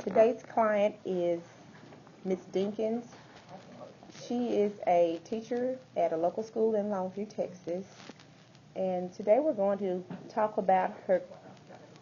Today's client is Miss Dinkins. She is a teacher at a local school in Longview, Texas. And today we're going to talk about her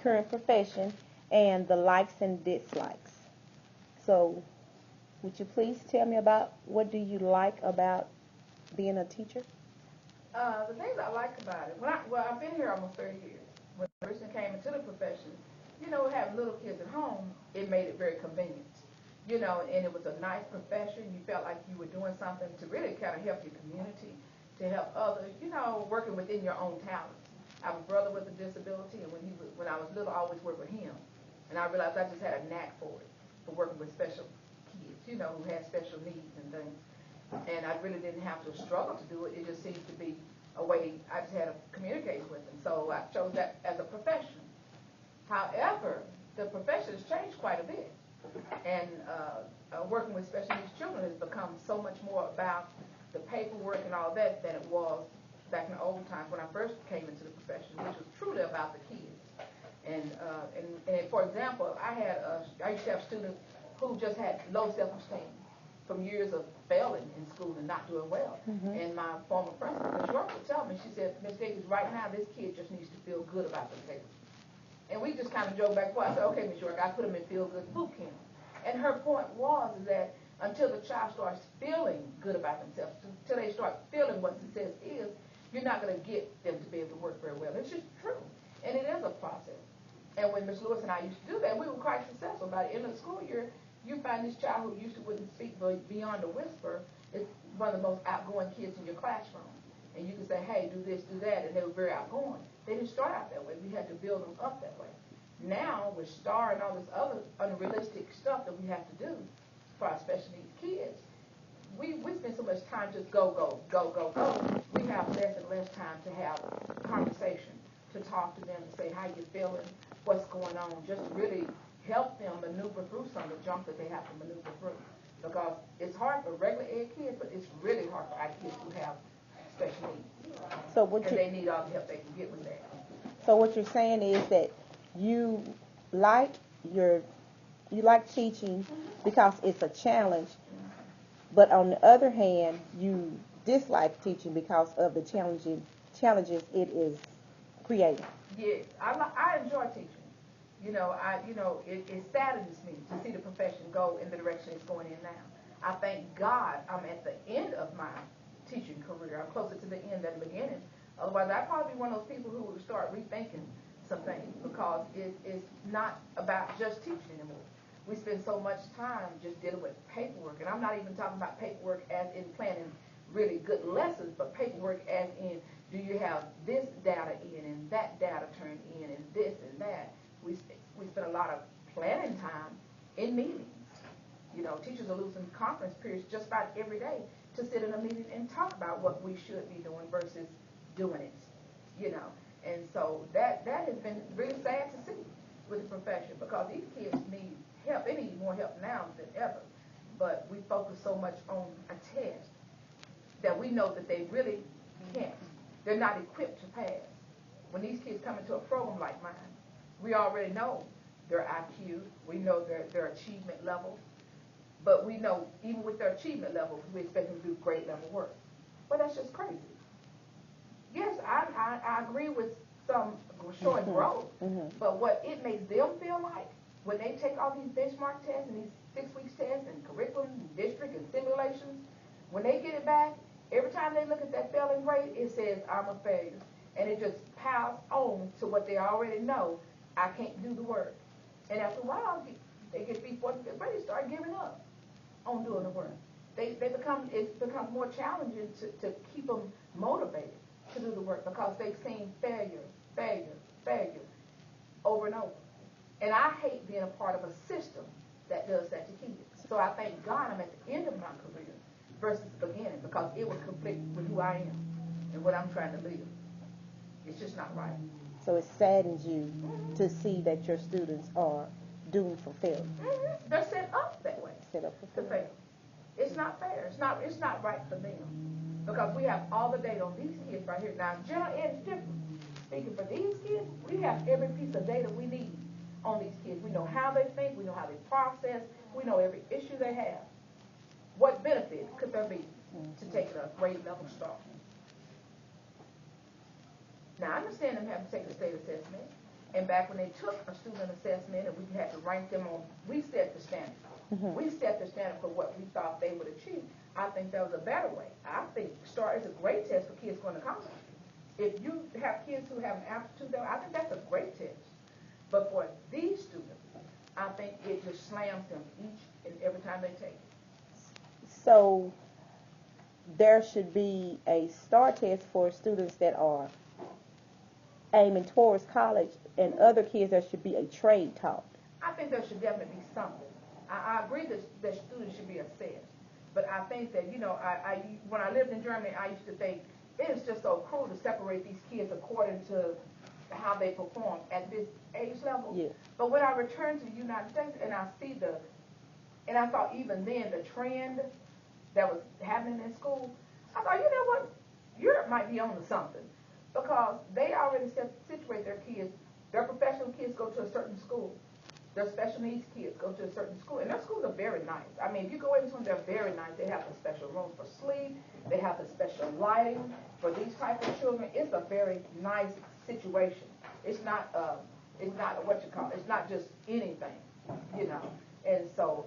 current profession and the likes and dislikes. So, would you please tell me about what do you like about being a teacher? The things I like about it, I've been here almost 30 years. When I first came into the profession, having little kids at home, it made it very convenient. And it was a nice profession. You felt like you were doing something to really kind of help your community, to help others, working within your own talents. I have a brother with a disability, and when I was little, I always worked with him. And I realized I just had a knack for it, for working with special kids, who had special needs and things. And I really didn't have to struggle to do it. It just seemed to be a way I just had to communicate with them. So I chose that as a profession. However, the profession has changed quite a bit. And working with special needs children has become so much more about the paperwork and all that than it was back in the old times when I first came into the profession, which was truly about the kids. And for example, I used to have students who just had low self-esteem from years of failing in school and not doing well. Mm-hmm. And my former principal, Ms. York, would tell me, she said, Ms. Davis, right now this kid just needs to feel good about themselves. And we just kind of joked back and forth. I said, okay, Ms. York, I put him in feel good boot camp. And her point was that until the child starts feeling good about themselves, until they start feeling what success is, you're not going to get them to be able to work very well. It's just true. And it is a process. And when Ms. Lewis and I used to do that, we were quite successful. By the end of the school year, you find this child who used to wouldn't speak beyond a whisper is one of the most outgoing kids in your classroom. And you can say, hey, do this, do that, and they were very outgoing. They didn't start out that way. We had to build them up that way. Now, with STAR and all this other unrealistic stuff that we have to do for our special needs kids, we spend so much time just go, go, go, go, go. We have less and less time to have conversation, to talk to them, to say how you're feeling, what's going on, just to really help them maneuver through some of the junk that they have to maneuver through. Because it's hard for regular ed kids, but it's really hard for our kids who have special needs. And they need all the help they can get with that. So what you're saying is that you like you like teaching because it's a challenge, but on the other hand, you dislike teaching because of the challenges it is creating. Yes, I enjoy teaching. It saddens me to see the profession go in the direction it's going in now. I thank God I'm at the end of my teaching career. I'm closer to the end than the beginning. Otherwise, I'd probably be one of those people who would start rethinking some things because it's not about just teaching anymore. We spend so much time just dealing with paperwork, and I'm not even talking about paperwork as in planning really good lessons, but paperwork as in do you have this data in and that data turned in and this and that. We spend a lot of planning time in meetings. Teachers are losing conference periods just about every day to sit in a meeting and talk about what we should be doing versus doing it. And so that has been really sad to see with the profession because these kids need help. They need more help now than ever. But we focus so much on a test that we know that they really can't. They're not equipped to pass. When these kids come into a program like mine, we already know their IQ. We know their achievement levels. But we know even with their achievement levels, we expect them to do grade level work. Well, that's just crazy. Yes, I agree with some showing growth, but what it makes them feel like when they take all these benchmark tests and these 6 weeks tests and curriculum, district, and simulations, when they get it back, every time they look at that failing rate, it says, I'm a failure. And it just piles on to what they already know, I can't do the work. And after a while, they get to be 4th and 5th grade, they start giving up on doing the work. It becomes more challenging to keep them motivated to do the work because they've seen failure over and over. And I hate being a part of a system that does that to kids. So I thank God I'm at the end of my career versus the beginning because it would conflict with who I am and what I'm trying to live. It's just not right. So it saddens you to see that your students are doomed for failure. They're set up that way. Set up for fail. It's not fair. It's not right for them because we have all the data on these kids right here. Now, general ed is different. Speaking for these kids, we have every piece of data we need on these kids. We know how they think, we know how they process, we know every issue they have. What benefit could there be to taking a grade level start? Now, I understand them having to take a state assessment, and back when they took a student assessment and we had to rank them on, we set the standard. We set the standard for what we thought they would achieve. I think that was a better way. I think STAR is a great test for kids going to college. If you have kids who have an aptitude there, I think that's a great test. But for these students, I think it just slams them each and every time they take it. So there should be a STAR test for students that are aiming towards college, and other kids there should be a trade taught. I think there should definitely be something. I agree that students should be assessed, but I think that, when I lived in Germany, I used to think it is just so cruel to separate these kids according to how they perform at this age level. Yes. But when I return to the United States and I see and I thought even then the trend that was happening in school, I thought, you know what, Europe might be on to something, because they already situate their kids. Their professional kids go to a certain school. Their special needs kids go to a certain school, and their schools are very nice. I mean, if you go into them, they're very nice. They have the special rooms for sleep. They have the special lighting for these types of children. It's a very nice situation. It's not what you call. It's not just anything, And so,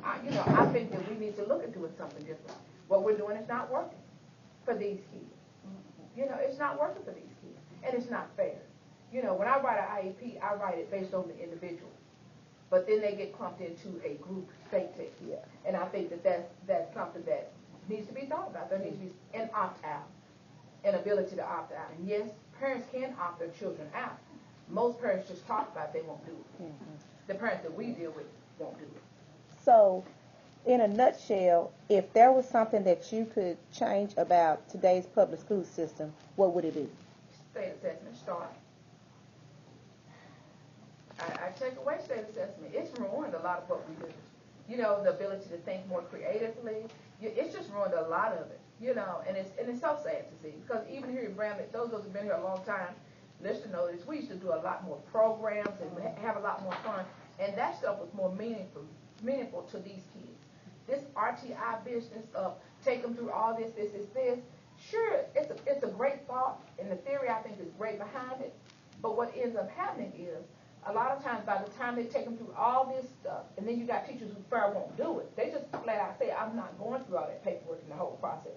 I think that we need to look at doing something different. What we're doing is not working for these kids. It's not working for these kids, and it's not fair. When I write an IEP, I write it based on the individual. But then they get clumped into a group state test. Yeah. And I think that's something that needs to be thought about. There needs to be an opt-out, an ability to opt out. And yes, parents can opt their children out. Most parents just talk about it, they won't do it. Mm-hmm. The parents that we deal with won't do it. So, in a nutshell, if there was something that you could change about today's public school system, what would it be? State assessment, STAR. I take away state assessment. It's ruined a lot of what we do. The ability to think more creatively. It's just ruined a lot of it. And it's so sad to see, because even here in Bramlett, those of us who've been here a long time, listen to this. We used to do a lot more programs and have a lot more fun, and that stuff was more meaningful to these kids. This RTI business of take them through all this. Sure, it's a great thought, and the theory I think is great behind it. But what ends up happening is, a lot of times by the time they take them through all this stuff, and then you got teachers who won't do it. They just flat out say, I'm not going through all that paperwork and the whole process.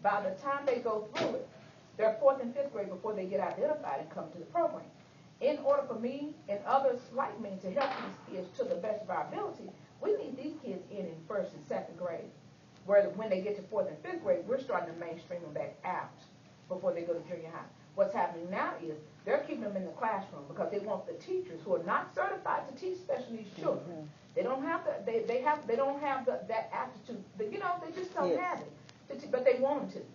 By the time they go through it, they're 4th and 5th grade before they get identified and come to the program. In order for me and others like me to help these kids to the best of our ability, we need these kids in 1st and 2nd grade, where when they get to 4th and 5th grade, we're starting to mainstream them back out before they go to junior high. What's happening now is they're keeping them in the classroom because they want the teachers who are not certified to teach special needs children. Mm-hmm. They don't have that aptitude. They just don't have it. But they want them to.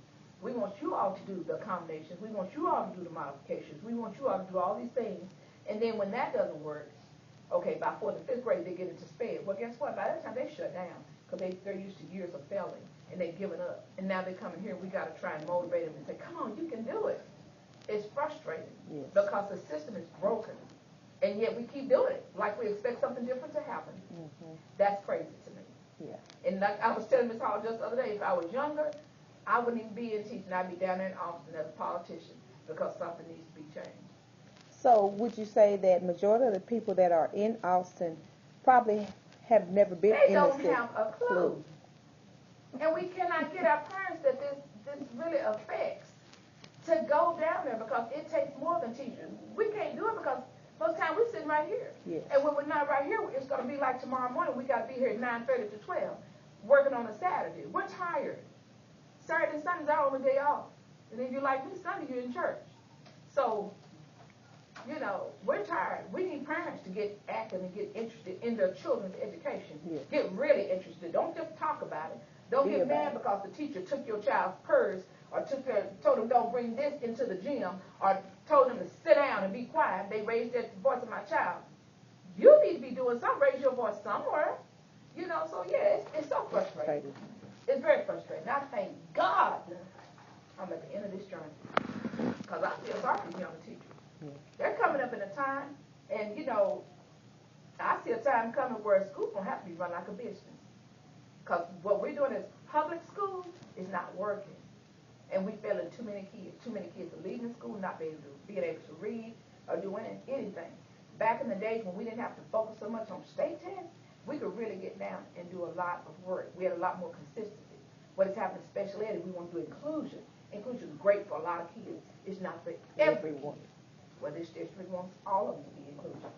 We want you all to do the accommodations. We want you all to do the modifications. We want you all to do all these things. And then when that doesn't work, okay, by 4th and 5th grade they get into SPED. Well, guess what? By that time they shut down because they're used to years of failing and they've given up. And now they come in here. We got to try and motivate them and say, come on, you can do it. It's frustrating because the system is broken, and yet we keep doing it like we expect something different to happen. Mm-hmm. That's crazy to me. Yeah. And like I was telling Ms. Hall just the other day, if I was younger, I wouldn't even be in teaching. I'd be down there in Austin as a politician because something needs to be changed. So would you say that majority of the people that are in Austin probably have never been in the system? They don't have a clue. And we cannot get our parents that this really affects to go down there, because it takes more than teachers. We can't do it because most of the time we're sitting right here. Yes. And when we're not right here, it's going to be like tomorrow morning. We got to be here at 9:30 to 12 working on a Saturday. We're tired. Saturday and Sunday's our only day off. And if you like me, Sunday you're in church. So, we're tired. We need parents to get active and get interested in their children's education. Yes. Get really interested. Don't just talk about it. Don't get mad because the teacher took your child's purse or told them don't bring this into the gym, or told them to sit down and be quiet. They raised their voice of my child. You need to be doing something. Raise your voice somewhere. So yeah, it's so frustrating. It's very frustrating. I thank God I'm at the end of this journey, because I feel sorry for young teachers. Yeah. They're coming up in a time, and you know, I see a time coming where school gonna have to be run like a business. Because what we're doing as public school is not working. And we failing too many kids. Too many kids are leaving school, not being able to read or do anything. Back in the days when we didn't have to focus so much on state tests, we could really get down and do a lot of work. We had a lot more consistency. What has happened in special ed is we want to do inclusion. Inclusion is great for a lot of kids. It's not for everyone. Well, this district wants all of them to be inclusion.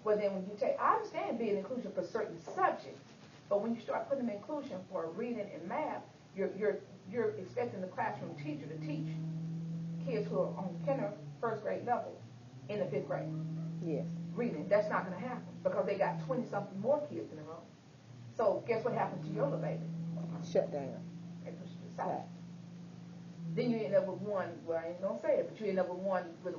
Well, then when you take, I understand being inclusion for certain subjects, but when you start putting them in inclusion for reading and math, you're expecting the classroom teacher to teach kids who are on first grade level in the 5th grade. Yes. Reading. That's not going to happen because they got 20-something more kids in the room. So guess what happens to your little baby? Shut down. They push it to the side. Then you end up with one, well, I ain't going to say it, but you end up with one with a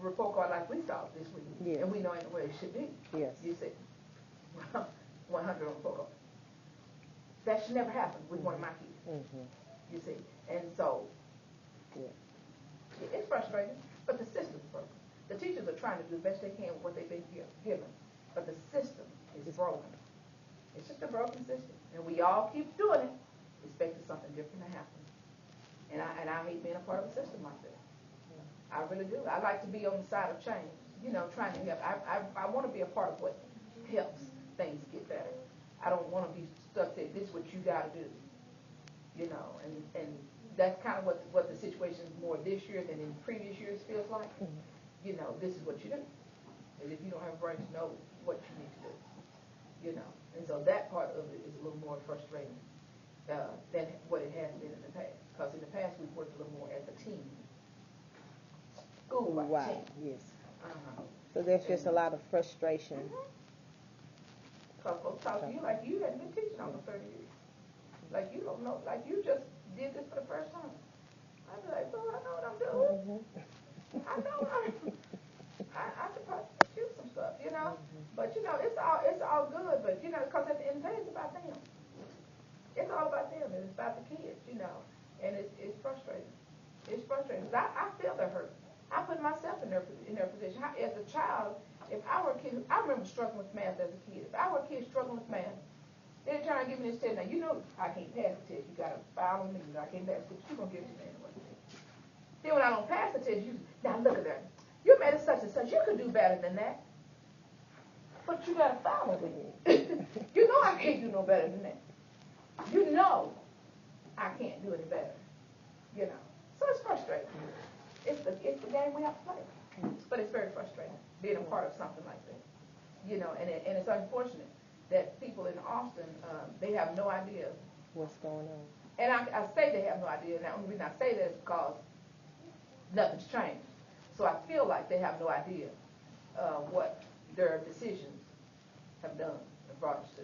report card like we saw this week. Yes. And we know ain't the way it should be. Yes. You see, 100 on the report card. That should never happen with one of my kids. Mm-hmm. You see. And so, yeah. It's frustrating, but the system's broken. The teachers are trying to do the best they can with what they've been given, but the system is broken. It's just a broken system, and we all keep doing it, expecting something different to happen. And I hate being a part of a system like that. I really do. I like to be on the side of change, you know, trying to help. I want to be a part of what helps things get better. I don't want to be stuck saying, this is what you got to do, you know, and that's kind of what the situation is more this year than in previous years feels like. Mm-hmm. You know, this is what you do. And if you don't have a brain to know what you need to do, you know. And so that part of it is a little more frustrating than what it has been in the past. Because in the past, we've worked a little more as a team. School like Wow, team. yes. Uh-huh. So there's just a lot of frustration. Because folks talk to you like you hadn't been teaching almost 30 years. Like you don't know, like you just did this for the first time. I'd be like, oh, I know what I'm doing. Mm-hmm. I know I could probably teach you some stuff, you know. Mm-hmm. But you know, it's all good. But you know, because at the end of the day, it's about them. It's all about them, and it's about the kids, you know. And it's frustrating. It's frustrating. I feel their hurt. I put myself in their position. As a child, if I were a kid, I remember struggling with math as a kid. If I were a kid struggling with math, they're trying to give me this test. Now, you know I can't pass the test. You got to file on me. I can't pass the test. You're going to give it to me anyway. Then when I don't pass the test, now look at that. You made it such and such. You could do better than that. But you got to file on me. You know I can't do no better than that. You know I can't do any better. You know. So it's frustrating. It's the game we have to play. But it's very frustrating being a part of something like that. You know, and it's unfortunate that people in Austin, they have no idea what's going on. And I say they have no idea, and the only reason I say that is because nothing's changed. So I feel like they have no idea what their decisions have done and brought us to,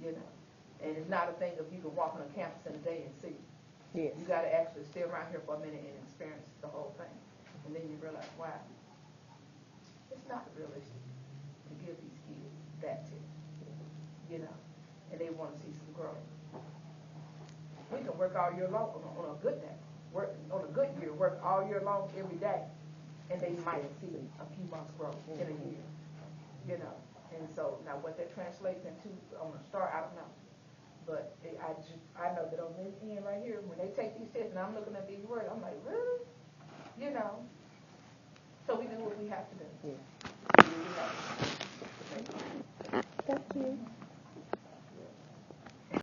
you know. And it's not a thing of you can walk on a campus in a day and see. Yes. You got to actually stay around here for a minute and experience the whole thing. And then you realize, wow, it's not realistic to give these kids that test, you know. And they want to see some growth. We can work all year long on a good day. Work on a good year, work all year long every day, and they might see a few months growth in a year, you know. And so now what that translates into on a start, I don't know. But I know that on this end right here, when they take these tests and I'm looking at these words, I'm like, really? You know. So we do what we have to do. Yeah. Thank you.